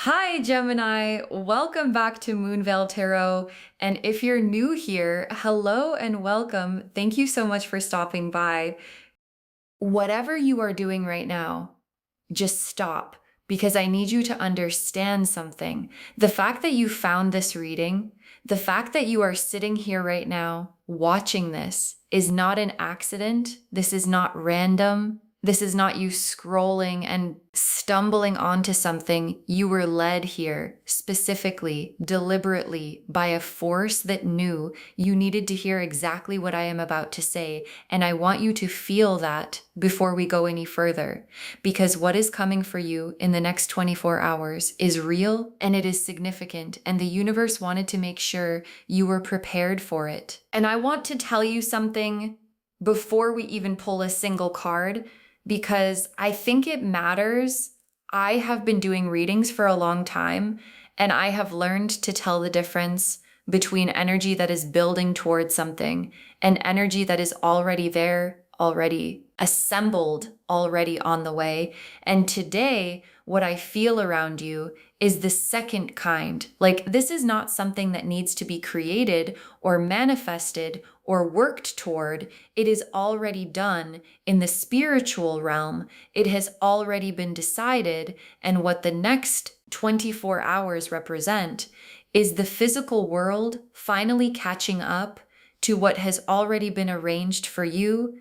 Hi, Gemini. Welcome back to Moonveil Tarot. And if you're new here, hello and welcome. Thank you so much for stopping by. Whatever you are doing right now, just stop because I need you to understand something. The fact that you found this reading, the fact that you are sitting here right now watching this is not an accident. This is not random. This is not you scrolling and stumbling onto something. You were led here specifically, deliberately by a force that knew you needed to hear exactly what I am about to say. And I want you to feel that before we go any further, because what is coming for you in the next 24 hours is real and it is significant. And the universe wanted to make sure you were prepared for it. And I want to tell you something before we even pull a single card, because I think it matters. I have been doing readings for a long time, and I have learned to tell the difference between energy that is building towards something and energy that is already there, already assembled, already on the way. And today, what I feel around you is the second kind. Like, this is not something that needs to be created or manifested or worked toward. It is already done in the spiritual realm. It has already been decided. And what the next 24 hours represent is the physical world finally catching up to what has already been arranged for you.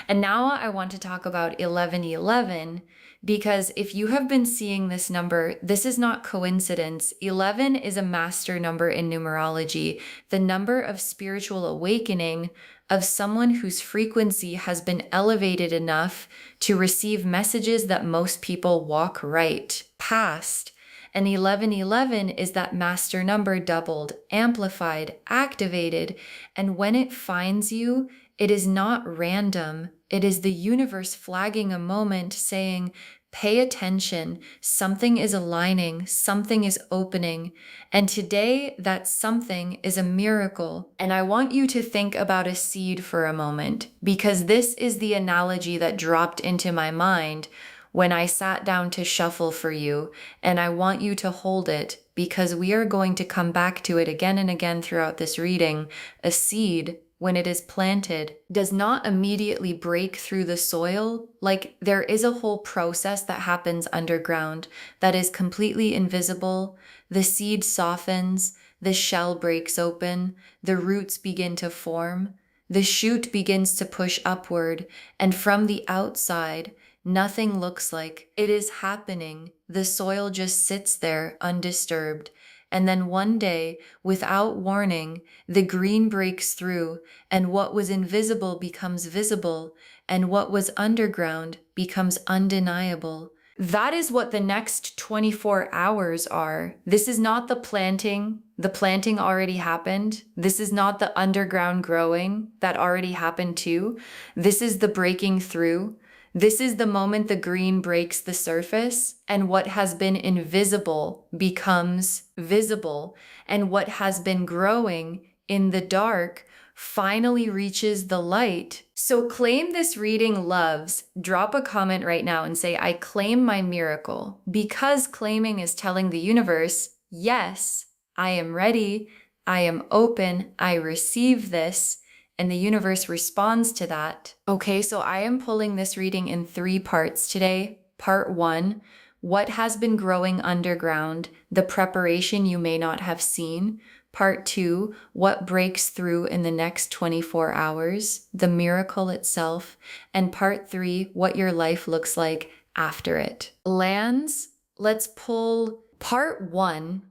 And now I want to talk about 1111, because if you have been seeing this number, this is not coincidence. 11 is a master number in numerology, the number of spiritual awakening of someone whose frequency has been elevated enough to receive messages that most people walk right past. And 1111 is that master number doubled, amplified, activated. And when it finds you, it is not random. It is the universe flagging a moment saying, pay attention. Something is aligning. Something is opening. And today, that something is a miracle. And I want you to think about a seed for a moment, because this is the analogy that dropped into my mind when I sat down to shuffle for you, and I want you to hold it because we are going to come back to it again and again throughout this reading. A seed, when it is planted, does not immediately break through the soil. Like, there is a whole process that happens underground that is completely invisible. The seed softens, the shell breaks open, the roots begin to form, the shoot begins to push upward, and from the outside, nothing looks like it is happening. The soil just sits there undisturbed. And then one day, without warning, the green breaks through, and what was invisible becomes visible, and what was underground becomes undeniable. That is what the next 24 hours are. This is not the planting. The planting already happened. This is not the underground growing that already happened too. This is the breaking through. This is the moment the green breaks the surface, and what has been invisible becomes visible, and what has been growing in the dark finally reaches the light. So claim this reading loves. Drop a comment right now and say, I claim my miracle, because claiming is telling the universe, yes, I am ready, I am open, I receive this. And the universe responds to that. Okay, so I am pulling this reading in 3 parts today. Part 1, what has been growing underground, the preparation you may not have seen. Part 2, what breaks through in the next 24 hours, the miracle itself. And part 3, what your life looks like after it. Lands, let's pull part 1,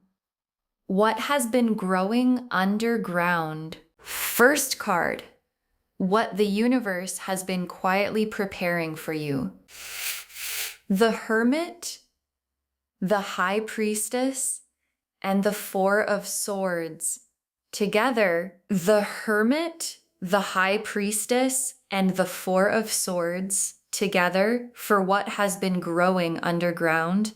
what has been growing underground. First card, what the universe has been quietly preparing for you. The Hermit, the High Priestess, and the 4 of Swords. Together, the Hermit, the High Priestess, and the 4 of Swords together for what has been growing underground.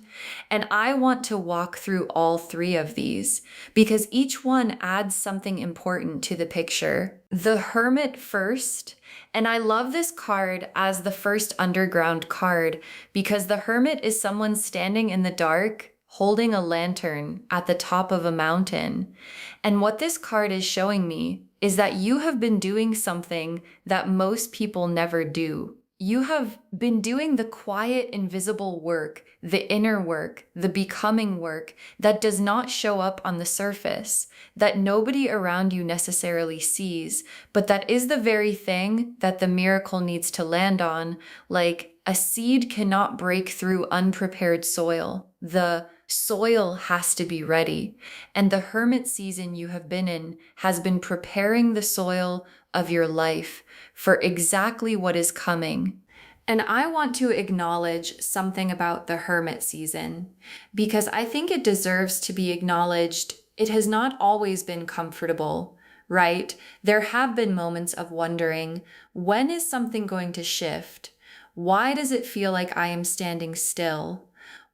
And I want to walk through all 3 of these because each one adds something important to the picture. The Hermit first, and I love this card as the first underground card because the Hermit is someone standing in the dark holding a lantern at the top of a mountain. And what this card is showing me is that you have been doing something that most people never do. You have been doing the quiet, invisible work, the inner work, the becoming work that does not show up on the surface, that nobody around you necessarily sees, but that is the very thing that the miracle needs to land on. Like a seed cannot break through unprepared soil. The soil has to be ready. And the hermit season you have been in has been preparing the soil of your life for exactly what is coming. And I want to acknowledge something about the hermit season because I think it deserves to be acknowledged. It has not always been comfortable, right? There have been moments of wondering, when is something going to shift? Why does it feel like I am standing still?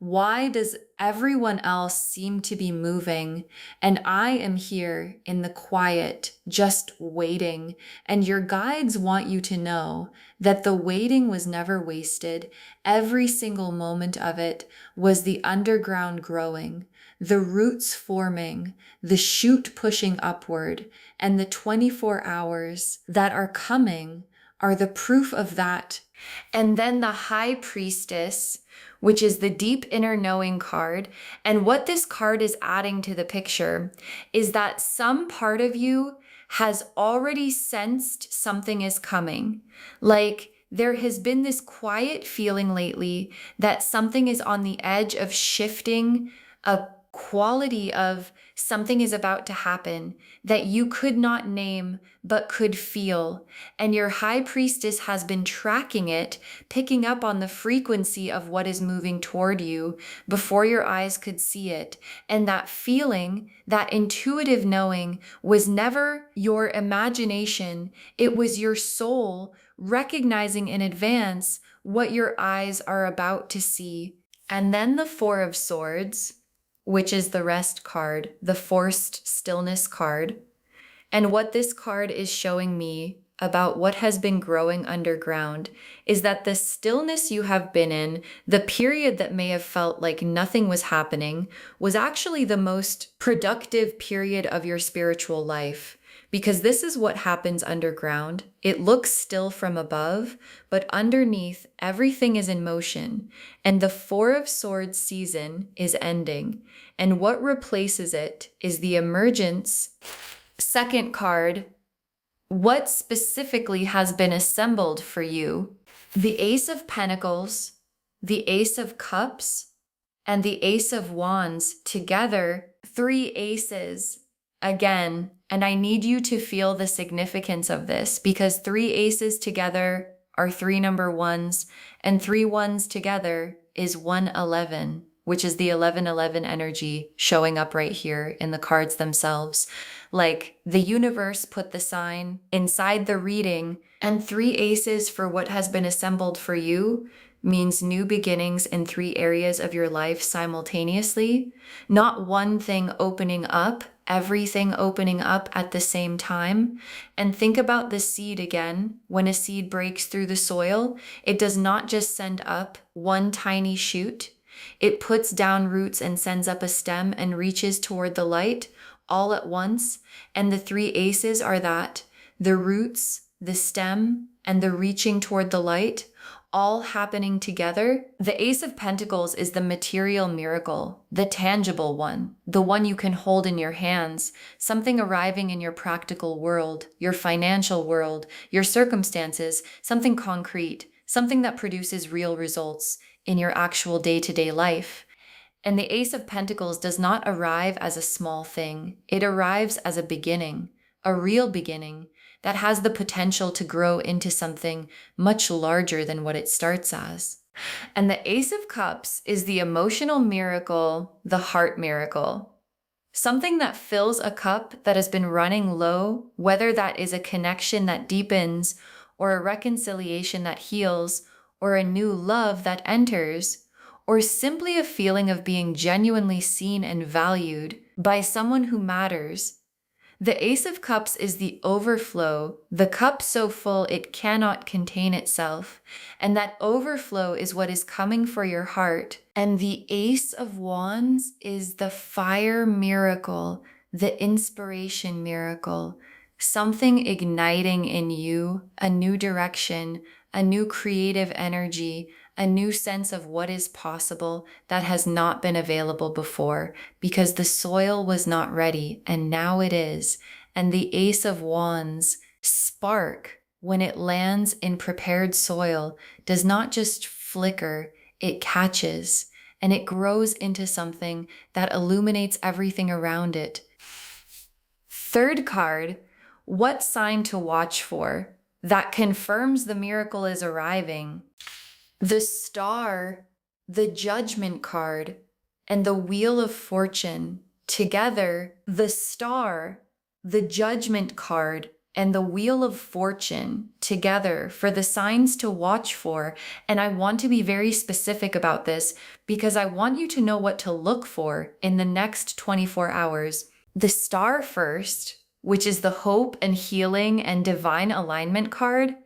Why does everyone else seem to be moving and I am here in the quiet, just waiting? And your guides want you to know that the waiting was never wasted. Every single moment of it was the underground growing, the roots forming, the shoot pushing upward, and the 24 hours that are coming are the proof of that. And then the High Priestess, which is the deep inner knowing card. And what this card is adding to the picture is that some part of you has already sensed something is coming. Like there has been this quiet feeling lately that something is on the edge of shifting, a quality of something is about to happen that you could not name but could feel. And your high priestess has been tracking it, picking up on the frequency of what is moving toward you before your eyes could see it. And that feeling, that intuitive knowing, was never your imagination. It was your soul recognizing in advance what your eyes are about to see. And then the Four of Swords, which is the rest card, the forced stillness card. And what this card is showing me about what has been growing underground is that the stillness you have been in, the period that may have felt like nothing was happening, was actually the most productive period of your spiritual life. Because this is what happens underground. It looks still from above, but underneath, everything is in motion. And the Four of Swords season is ending. And what replaces it is the emergence. Second card, what specifically has been assembled for you? The Ace of Pentacles, the Ace of Cups, and the Ace of Wands together, three aces. Again, and I need you to feel the significance of this because three aces together are three number ones, and three ones together is 111, which is the 1111 energy showing up right here in the cards themselves. Like the universe put the sign inside the reading, and three aces for what has been assembled for you means new beginnings in three areas of your life simultaneously, not one thing opening up, everything opening up at the same time. And think about the seed again. When a seed breaks through the soil, it does not just send up one tiny shoot. It puts down roots and sends up a stem and reaches toward the light all at once. And the three aces are that: the roots, the stem, and the reaching toward the light, all happening together. The Ace of Pentacles is the material miracle, the tangible one, the one you can hold in your hands, something arriving in your practical world, your financial world, your circumstances, something concrete, something that produces real results in your actual day-to-day life. And the Ace of Pentacles does not arrive as a small thing. It arrives as a beginning, a real beginning, that has the potential to grow into something much larger than what it starts as. And the Ace of Cups is the emotional miracle, the heart miracle. Something that fills a cup that has been running low, whether that is a connection that deepens, or a reconciliation that heals, or a new love that enters, or simply a feeling of being genuinely seen and valued by someone who matters. The Ace of Cups is the overflow, the cup so full it cannot contain itself. And that overflow is what is coming for your heart. And the Ace of Wands is the fire miracle, the inspiration miracle, something igniting in you, a new direction, a new creative energy, a new sense of what is possible that has not been available before because the soil was not ready and now it is. And the Ace of Wands spark when it lands in prepared soil does not just flicker, it catches and it grows into something that illuminates everything around it. Third card, what sign to watch for? That confirms the miracle is arriving. The Star, the Judgment card, and the Wheel of Fortune. Together, the Star, the Judgment card, and the Wheel of Fortune together for the signs to watch for. And I want to be very specific about this because I want you to know what to look for in the next 24 hours. The Star first, which is the hope and healing and divine alignment card.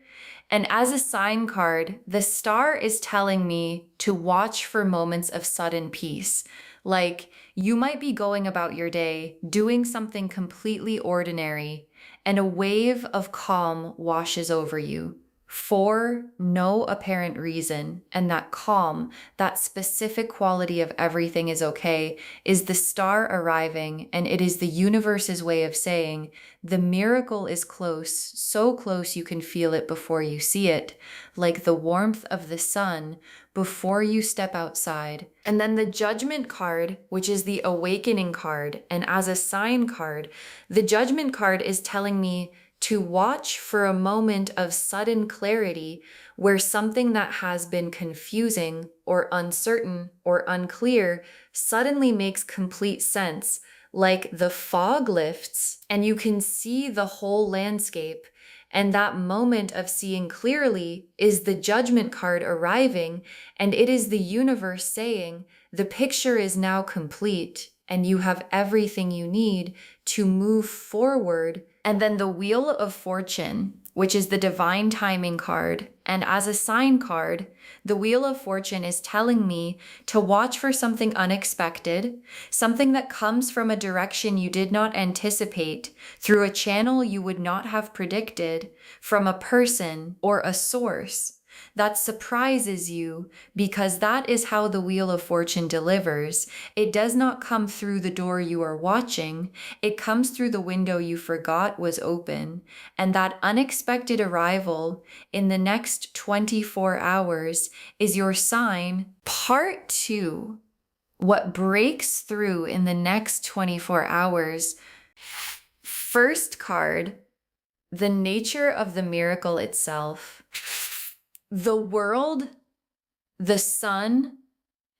And as a sign card, the Star is telling me to watch for moments of sudden peace. Like you might be going about your day, doing something completely ordinary, and a wave of calm washes over you for no apparent reason. And that calm, that specific quality of everything is okay, is the Star arriving, and it is the universe's way of saying, the miracle is close, so close you can feel it before you see it, like the warmth of the sun before you step outside. And then the Judgment card, which is the awakening card, and as a sign card, the Judgment card is telling me to watch for a moment of sudden clarity where something that has been confusing or uncertain or unclear suddenly makes complete sense. Like the fog lifts and you can see the whole landscape. And that moment of seeing clearly is the Judgment card arriving, and it is the universe saying, the picture is now complete and you have everything you need to move forward. And then the Wheel of Fortune, which is the divine timing card. And as a sign card, the Wheel of Fortune is telling me to watch for something unexpected, something that comes from a direction you did not anticipate, through a channel you would not have predicted, from a person or a source that surprises you, because that is how the Wheel of Fortune delivers. It does not come through the door you are watching. It comes through the window you forgot was open. And that unexpected arrival in the next 24 hours is your sign. Part 2, what breaks through in the next 24 hours. First card, the nature of the miracle itself. The world, the sun,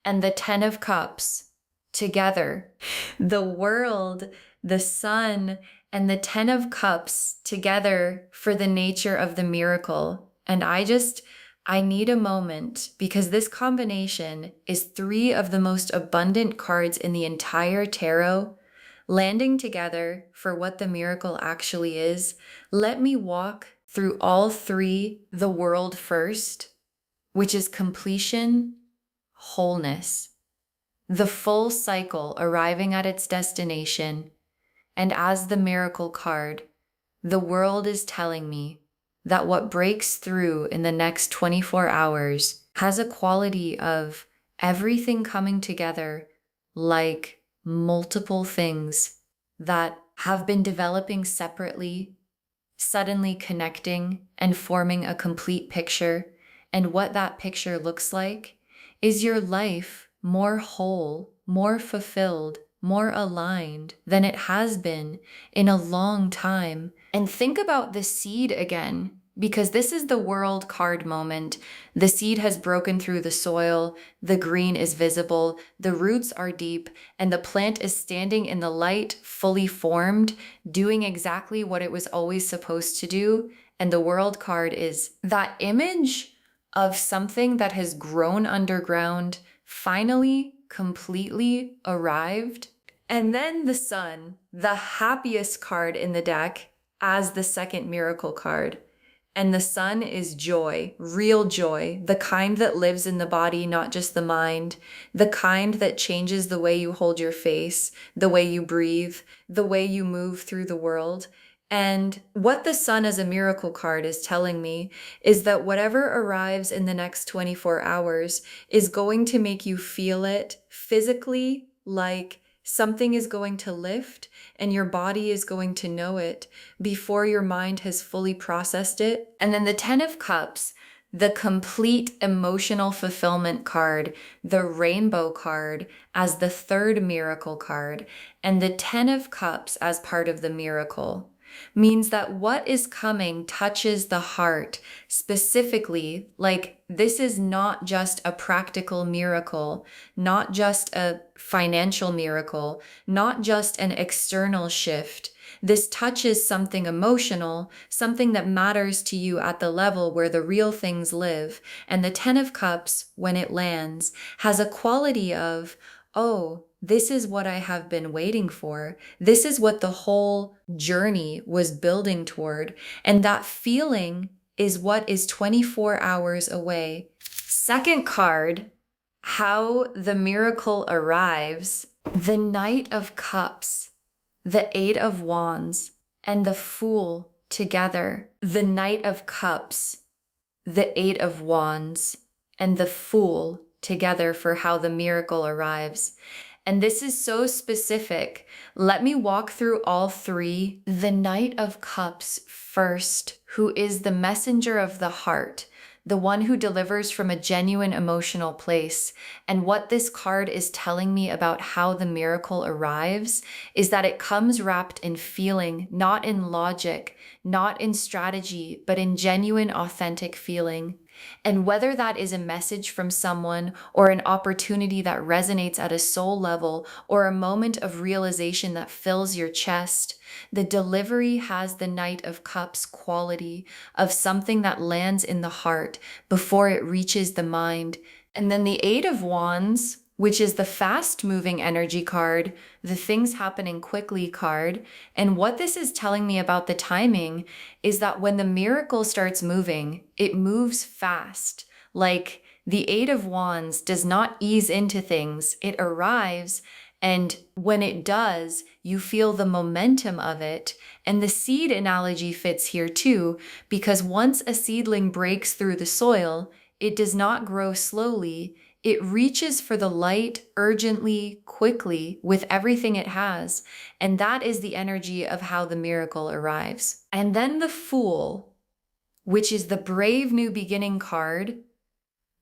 and the 10 of Cups together. The world, the sun, and the 10 of Cups together for the nature of the miracle. And I need a moment because this combination is 3 of the most abundant cards in the entire tarot landing together for what the miracle actually is. Let me walk through all 3, the world first, which is completion, wholeness, the full cycle arriving at its destination. And as the miracle card, the world is telling me that what breaks through in the next 24 hours has a quality of everything coming together like multiple things that have been developing separately, suddenly connecting and forming a complete picture. And what that picture looks like is your life more whole, more fulfilled, more aligned than it has been in a long time. And think about the seed again, because this is the world card moment. The seed has broken through the soil, the green is visible, the roots are deep, and the plant is standing in the light, fully formed, doing exactly what it was always supposed to do. And the world card is that image of something that has grown underground, finally, completely arrived. And then the Sun, the happiest card in the deck, as the second miracle card. And the Sun is joy, real joy, the kind that lives in the body, not just the mind, the kind that changes the way you hold your face, the way you breathe, the way you move through the world. And what the Sun as a miracle card is telling me is that whatever arrives in the next 24 hours is going to make you feel it physically, like something is going to lift and your body is going to know it before your mind has fully processed it. And then the 10 of Cups, the complete emotional fulfillment card, the rainbow card as the third miracle card, and the 10 of Cups as part of the miracle, means that what is coming touches the heart specifically. Like, this is not just a practical miracle, not just a financial miracle, not just an external shift. This touches something emotional, something that matters to you at the level where the real things live. And the 10 of Cups, when it lands, has a quality of, oh, this is what I have been waiting for. This is what the whole journey was building toward. And that feeling is what is 24 hours away. Second card, how the miracle arrives. The Knight of Cups, the Eight of Wands, and the Fool together. The Knight of Cups, the Eight of Wands, and the Fool together for how the miracle arrives. And this is so specific. Let me walk through all three. The Knight of Cups first, who is the messenger of the heart, the one who delivers from a genuine emotional place. And what this card is telling me about how the miracle arrives is that it comes wrapped in feeling, not in logic, not in strategy, but in genuine, authentic feeling. And whether that is a message from someone or an opportunity that resonates at a soul level or a moment of realization that fills your chest, the delivery has the Knight of Cups quality of something that lands in the heart before it reaches the mind. And then the Eight of Wands, which is the fast-moving energy card, the things happening quickly card. And what this is telling me about the timing is that when the miracle starts moving, it moves fast. Like, the Eight of Wands does not ease into things. It arrives, and when it does, you feel the momentum of it. And the seed analogy fits here too, because once a seedling breaks through the soil, it does not grow slowly. It reaches for the light urgently, quickly, with everything it has. And that is the energy of how the miracle arrives. And then the Fool, which is the brave new beginning card,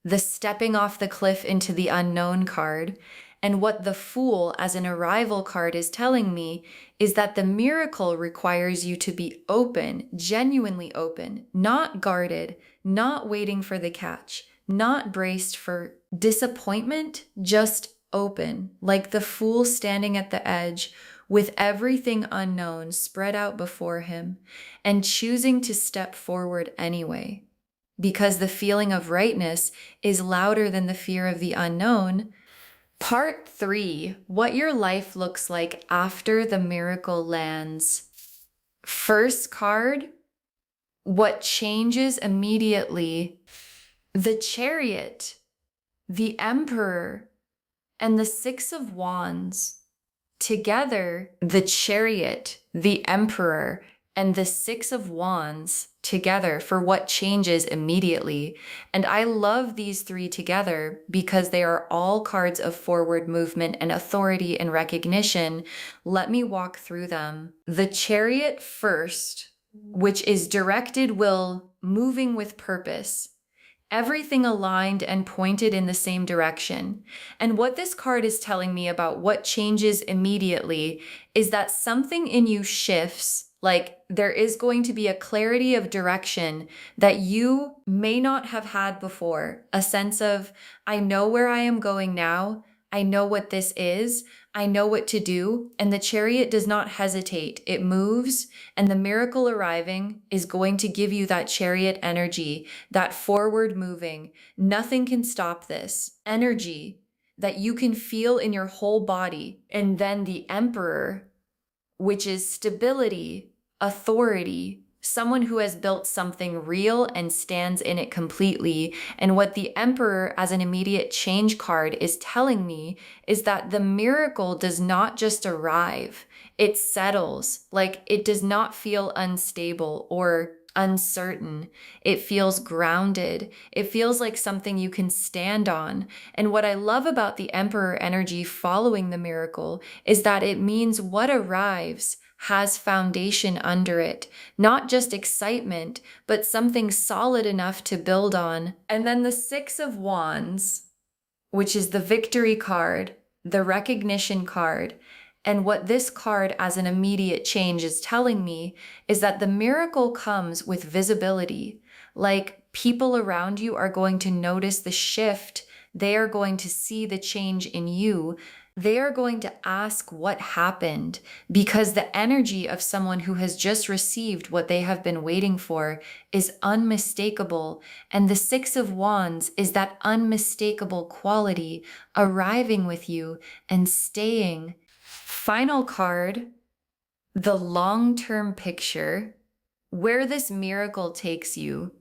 the stepping off the cliff into the unknown card. And what the Fool as an arrival card is telling me is that the miracle requires you to be open, genuinely open, not guarded, not waiting for the catch, not braced for disappointment, just open, like the Fool standing at the edge with everything unknown spread out before him and choosing to step forward anyway. Because the feeling of rightness is louder than the fear of the unknown. Part 3, what your life looks like after the miracle lands. First card, what changes immediately. The Chariot, the Emperor, and the Six of Wands. Together, the Chariot, the Emperor, and the Six of Wands together for what changes immediately. And I love these three together because they are all cards of forward movement and authority and recognition. Let me walk through them. The Chariot first, which is directed will, moving with purpose. Everything aligned and pointed in the same direction. And what this card is telling me about what changes immediately is that something in you shifts. Like, there is going to be a clarity of direction that you may not have had before. A sense of, I know where I am going now. I know what this is. I know what to do. And the Chariot does not hesitate. It moves, and the miracle arriving is going to give you that Chariot energy, that forward moving. Nothing can stop this energy. that you can feel in your whole body. And then the Emperor, which is stability, authority, someone who has built something real and stands in it completely. And what the Emperor as an immediate change card is telling me is that the miracle does not just arrive, it settles. Like, it does not feel unstable or uncertain. It feels grounded. It feels like something you can stand on. And what I love about the Emperor energy following the miracle is that it means what arrives has foundation under it, not just excitement, but something solid enough to build on. And then the Six of Wands, which is the victory card, the recognition card. And what this card as an immediate change is telling me is that the miracle comes with visibility. Like, people around you are going to notice the shift. They are going to see the change in you. They are going to ask what happened, because the energy of someone who has just received what they have been waiting for is unmistakable. And the Six of Wands is that unmistakable quality arriving with you and staying. Final card, the long-term picture, where this miracle takes you.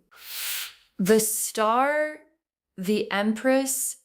The Star, the Empress,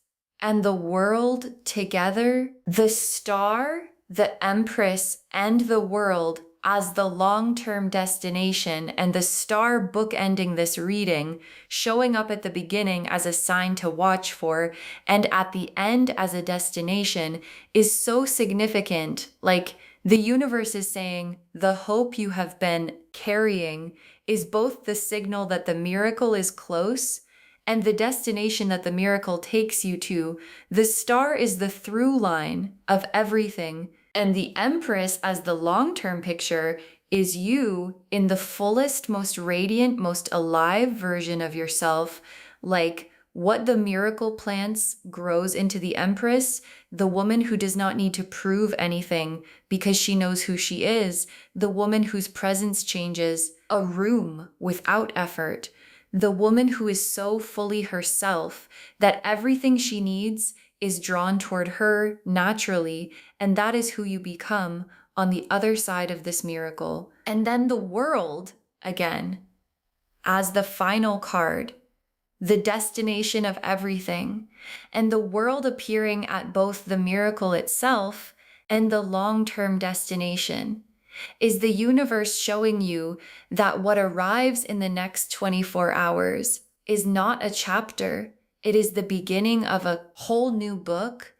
and the World together. The Star, the Empress, and the World as the long-term destination, and the Star bookending this reading, showing up at the beginning as a sign to watch for, and at the end as a destination, is so significant. Like, the universe is saying the hope you have been carrying is both the signal that the miracle is close and the destination that the miracle takes you to. The Star is the through line of everything. And the Empress, as the long-term picture, is you in the fullest, most radiant, most alive version of yourself. Like, what the miracle plants grows into the Empress, the woman who does not need to prove anything because she knows who she is, the woman whose presence changes a room without effort, the woman who is so fully herself that everything she needs is drawn toward her naturally, and that is who you become on the other side of this miracle. And then the World, again, as the final card, the destination of everything, and the World appearing at both the miracle itself and the long-term destination. Is the universe showing you that what arrives in the next 24 hours is not a chapter, it is the beginning of a whole new book,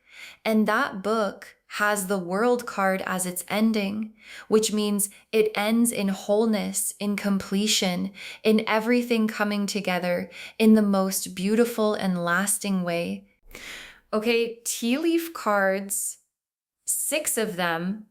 and that book has the World card as its ending, which means it ends in wholeness, in completion, in everything coming together in the most beautiful and lasting way. Okay, tea leaf cards, 6 of them,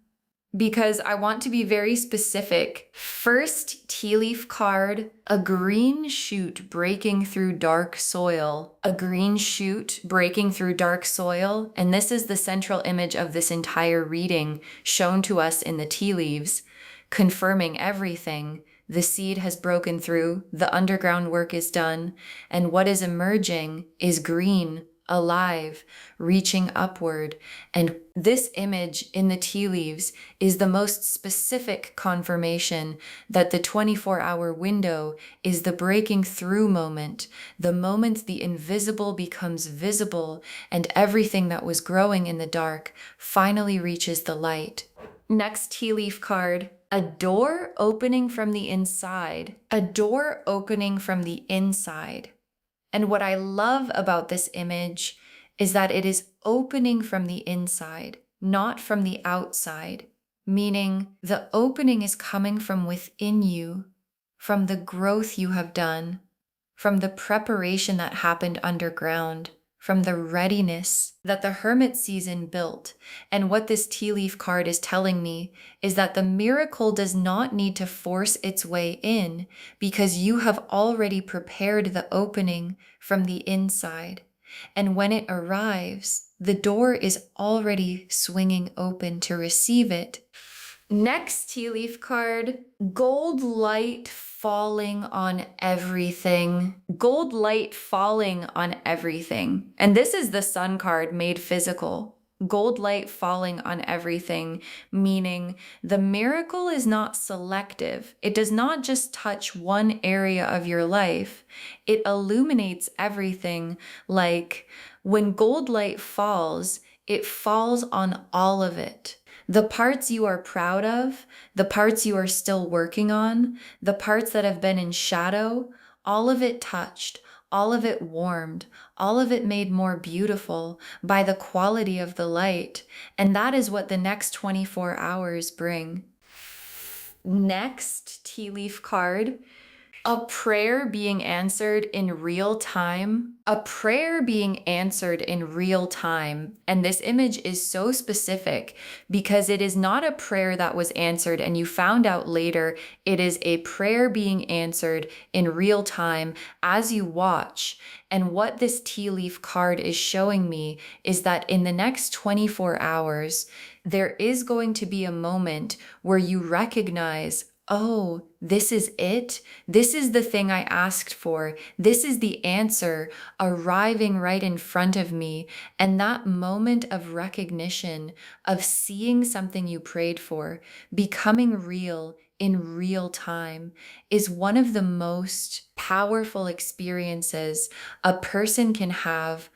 because I want to be very specific. First tea leaf card, a green shoot breaking through dark soil. A green shoot breaking through dark soil. And this is the central image of this entire reading shown to us in the tea leaves, confirming everything. The seed has broken through, the underground work is done, and what is emerging is green, alive, reaching upward. And this image in the tea leaves is the most specific confirmation that the 24-hour window is the breaking through moment, the moment the invisible becomes visible and everything that was growing in the dark finally reaches the light. Next tea leaf card, a door opening from the inside. A door opening from the inside. And what I love about this image is that it is opening from the inside, not from the outside, meaning the opening is coming from within you, from the growth you have done, from the preparation that happened underground, from the readiness that the hermit season built. And what this tea leaf card is telling me is that the miracle does not need to force its way in, because you have already prepared the opening from the inside. And when it arrives, the door is already swinging open to receive it. Next tea leaf card, gold light falling on everything. Gold light falling on everything. And this is the sun card made physical. Gold light falling on everything, meaning the miracle is not selective. It does not just touch one area of your life. It illuminates everything. Like when gold light falls, it falls on all of it. The parts you are proud of, the parts you are still working on, the parts that have been in shadow, all of it touched, all of it warmed, all of it made more beautiful by the quality of the light. And that is what the next 24 hours bring. Next tea leaf card, a prayer being answered in real time. A prayer being answered in real time. And this image is so specific because it is not a prayer that was answered and you found out later. It is a prayer being answered in real time as you watch. And what this tea leaf card is showing me is that in the next 24 hours, there is going to be a moment where you recognize, oh, this is it. This is the thing I asked for. This is the answer arriving right in front of me. And that moment of recognition, of seeing something you prayed for, becoming real in real time, is one of the most powerful experiences a person can have.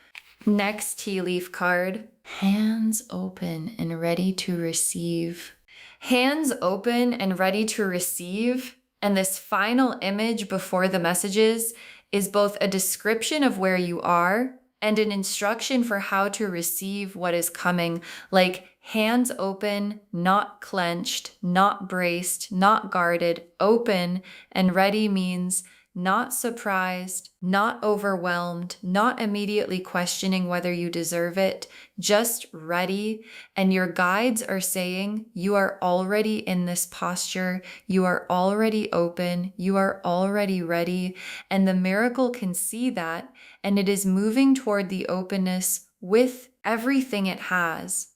Next tea leaf card, hands open and ready to receive. Hands open and ready to receive. And this final image before the messages is both a description of where you are and an instruction for how to receive what is coming. Like hands open, not clenched, not braced, not guarded, open and ready means not surprised, not overwhelmed, not immediately questioning whether you deserve it, just ready. And your guides are saying, you are already in this posture. You are already open. You are already ready. And the miracle can see that. And it is moving toward the openness with everything it has.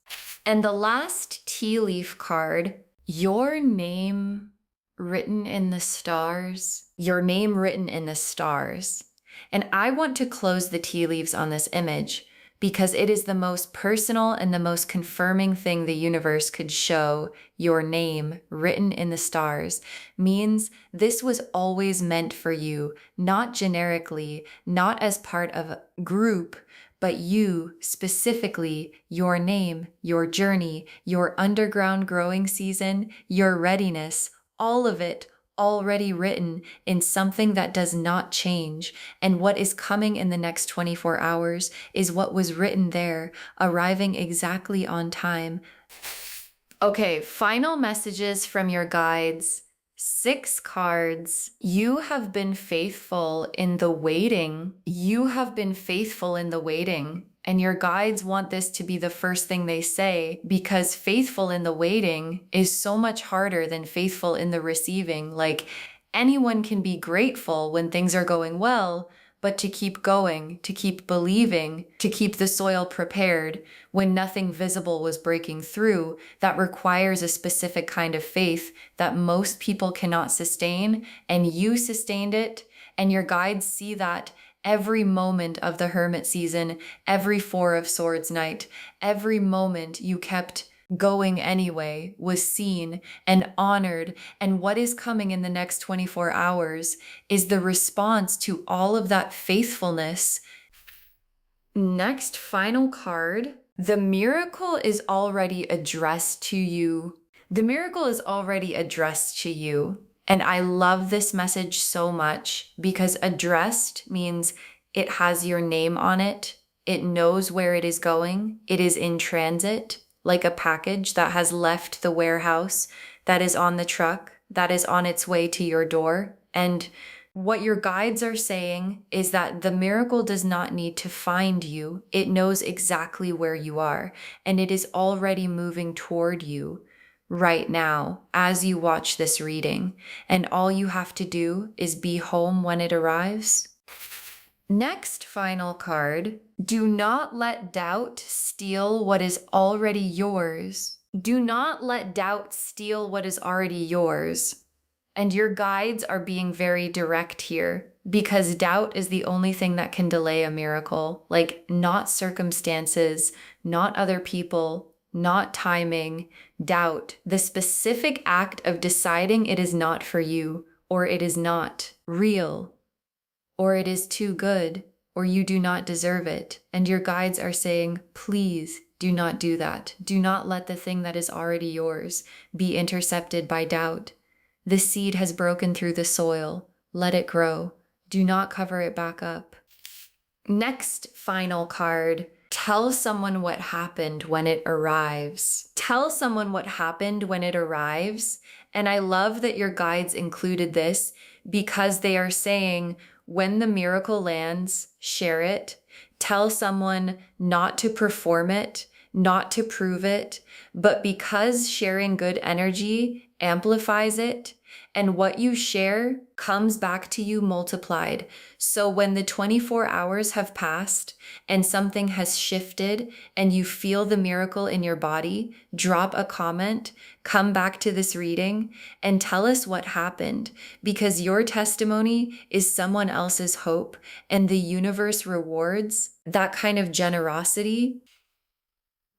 And the last tea leaf card, your name written in the stars, your name written in the stars. And I want to close the tea leaves on this image because it is the most personal and the most confirming thing the universe could show. Your name written in the stars means this was always meant for you, not generically, not as part of a group, but you specifically, your name, your journey, your underground growing season, your readiness, all of it already written in something that does not change. And what is coming in the next 24 hours is what was written there, arriving exactly on time. Okay, final messages from your guides. 6 cards. You have been faithful in the waiting. You have been faithful in the waiting. And your guides want this to be the first thing they say because faithful in the waiting is so much harder than faithful in the receiving. Like anyone can be grateful when things are going well, but to keep going, to keep believing, to keep the soil prepared when nothing visible was breaking through, that requires a specific kind of faith that most people cannot sustain. And you sustained it, and your guides see that every moment of the hermit season, every Four of Swords night, every moment you kept going anyway was seen and honored. And what is coming in the next 24 hours is the response to all of that faithfulness. Next, final card. The miracle is already addressed to you. The miracle is already addressed to you. And I love this message so much because addressed means it has your name on it. It knows where it is going. It is in transit, like a package that has left the warehouse, that is on the truck, that is on its way to your door. And what your guides are saying is that the miracle does not need to find you. It knows exactly where you are, and it is already moving toward you right now as you watch this reading. And all you have to do is be home when it arrives. Next final card, do not let doubt steal what is already yours. Do not let doubt steal what is already yours. And your guides are being very direct here because doubt is the only thing that can delay a miracle. Like, not circumstances, not other people, not timing, doubt. The specific act of deciding it is not for you, or it is not real, or it is too good, or you do not deserve it. And your guides are saying, please do not do that. Do not let the thing that is already yours be intercepted by doubt. The seed has broken through the soil. Let it grow. Do not cover it back up. Next final card. Tell someone what happened when it arrives. Tell someone what happened when it arrives. And I love that your guides included this because they are saying, when the miracle lands, share it. Tell someone not to perform it, not to prove it, but because sharing good energy amplifies it, and what you share comes back to you multiplied. So when the 24 hours have passed and something has shifted and you feel the miracle in your body, drop a comment, come back to this reading and tell us what happened, because your testimony is someone else's hope, and the universe rewards that kind of generosity.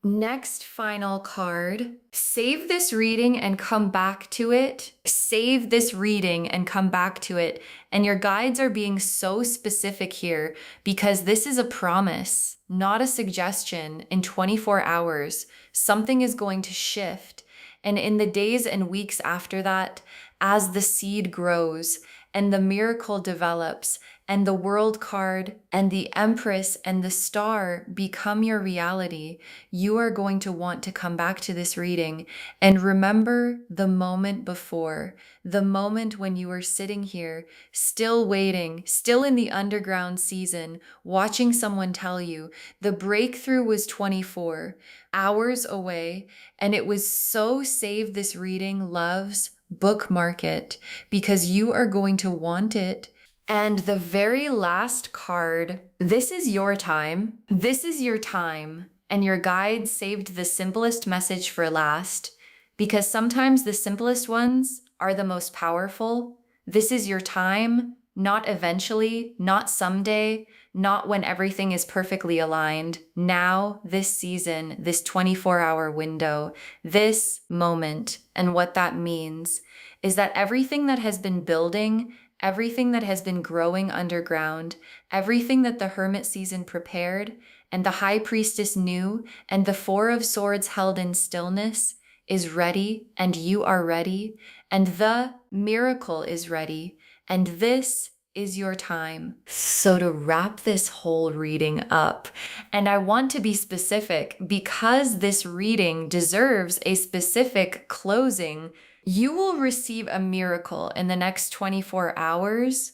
Next final card. Save this reading and come back to it. Save this reading and come back to it. And your guides are being so specific here because this is a promise, not a suggestion. In 24 hours, something is going to shift. And in the days and weeks after that, as the seed grows and the miracle develops, and the world card and the Empress and the star become your reality, you are going to want to come back to this reading and remember the moment before, the moment when you were sitting here, still waiting, still in the underground season, watching someone tell you the breakthrough was 24 hours away, and it was so save this reading, loves, bookmark it, because you are going to want it. And the very last card, this is your time. This is your time. And your guide saved the simplest message for last, because sometimes the simplest ones are the most powerful. This is your time, not eventually, not someday, not when everything is perfectly aligned. Now, this season, this 24-hour window, this moment. And what that means is that everything that has been building, everything that has been growing underground, everything that the Hermit season prepared, and the High Priestess knew, and the Four of Swords held in stillness, is ready, and you are ready, and the miracle is ready, and this is your time. So to wrap this whole reading up, and I want to be specific because this reading deserves a specific closing, you will receive a miracle in the next 24 hours,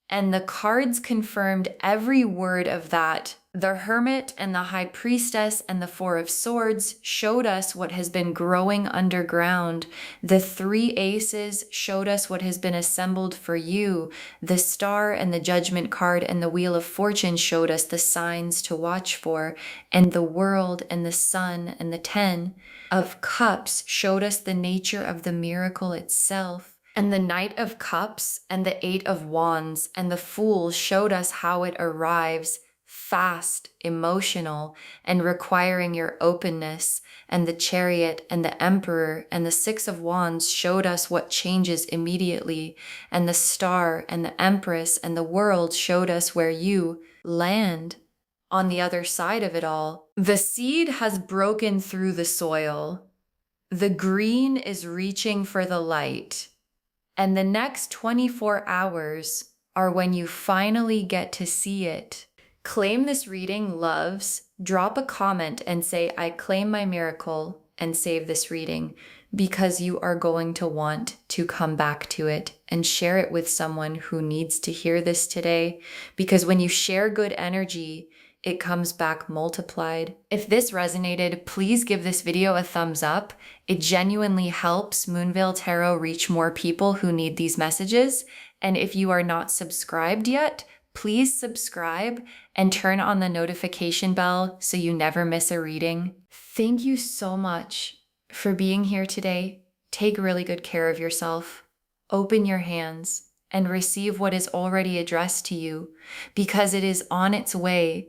and the cards confirmed every word of that. The Hermit and the High Priestess and the Four of Swords showed us what has been growing underground. The Three Aces showed us what has been assembled for you. The Star and the Judgment card and the Wheel of Fortune showed us the signs to watch for. And the World and the Sun and the Ten of Cups showed us the nature of the miracle itself. And the Knight of Cups and the Eight of Wands and the Fool showed us how it arrives, fast, emotional, and requiring your openness. And the Chariot and the Emperor and the Six of Wands showed us what changes immediately. And the Star and the Empress and the World showed us where you land on the other side of it all. The seed has broken through the soil. The green is reaching for the light. And the next 24 hours are when you finally get to see it. Claim this reading, loves. Drop a comment and say, I claim my miracle, and save this reading, because you are going to want to come back to it and share it with someone who needs to hear this today. Because when you share good energy, it comes back multiplied. If this resonated, please give this video a thumbs up. It genuinely helps Moonveil Tarot reach more people who need these messages. And if you are not subscribed yet, please subscribe and turn on the notification bell so you never miss a reading. Thank you so much for being here today. Take really good care of yourself. Open your hands and receive what is already addressed to you, because it is on its way